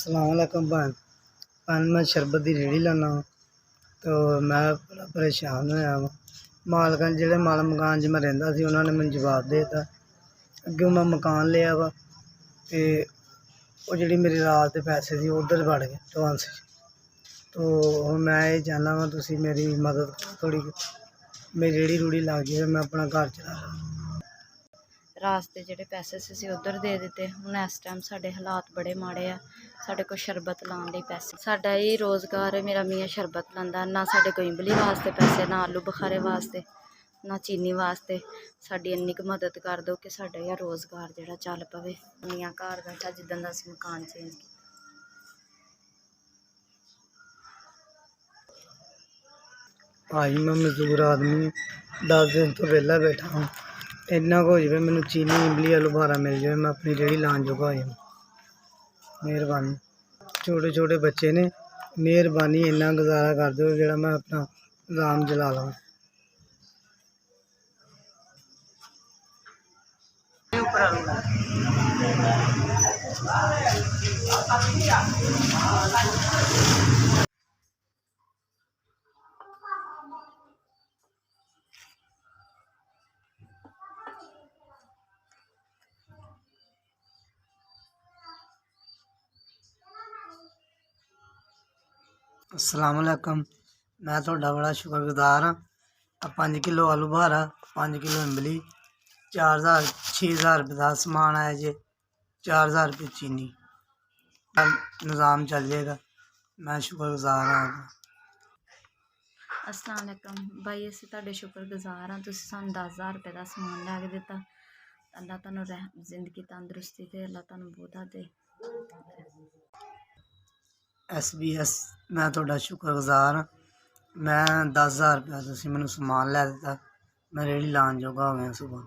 अस्सलामुअलैकुम बहन मैं शरबत की रेहड़ी लाना तो मैं बड़ा परेशान होया वा। मालक जिहड़े माल मकान च मैं रहिंदा सी उन्होंने मैनूं जवाब दे दित्ता। अग्गों मैं मकान लिया वा ते वो जिहड़ी मेरी रात दे पैसे सी उधर वड़ गए एडवांस तो हुण मैं ये चाहना वा तुसीं मेरी मदद करो थोड़ी। मेरी रेहड़ी रूड़ी लग जाए मैं अपना घर चला लवां। रात के जोड़े पैसे से उधर दे दिते। हुण इस टाइम साडे हालात बड़े माड़े आ। साडे कोल शरबत लाने लई पैसे, साडा ये रोज़गार है। मेरा मियाँ शरबत लांदा, ना साडे कोल इमली वास्ते पैसे, ना आलू बुखारे वास्ते, ना चीनी वास्ते। साडी इन्नी क मदद कर दो कि साडा यह रोज़गार जिहड़ा चल पवे। मियाँ घर बैठा जिद्दन दा असीं मकान चेंज कीता। भाई मैं मजदूर आदमी 10 दिन तो वेला बैठा हूँ। इन्ना हो जाए मैनूं चीनी इमली आलू बुखारा मिल जाए मैं अपनी रेहड़ी लाने जोगा हो जाऊँ। मेहरबानी, छोटे छोटे बच्चे ने, मेहरबानी इन्ना गुजारा कर दो जेह्ड़ा मैं अपना आराम चला लवां। अस्सलामुअलैकुम, मैं तुहाडा बड़ा शुक्रगुजार हाँ। 5 किलो आलू बुखारा, 5 किलो इमली, 6,000 रुपये का समान आया जे, 4,000 रुपये चीनी। निज़ाम चल जाएगा, मैं शुक्रगुजार हाँ। अस्सलाम वालेकुम भाई, असीं तुहाडे शुक्रगुजार हाँ। तुसीं सानूं 10,000 रुपये का समान लै के दित्ता। अल्लाह तुहानूं जिंदगी तंदरुस्ती दे, अल्लाह तुहानूं बहुता दे। SBS मैं तुहाडा शुक्रगुजार हाँ। मैं 10,000 रुपया तुसीं मैनूं समान लै दित्ता। मैं रेहड़ी लाने जोगा हो गया सुबह।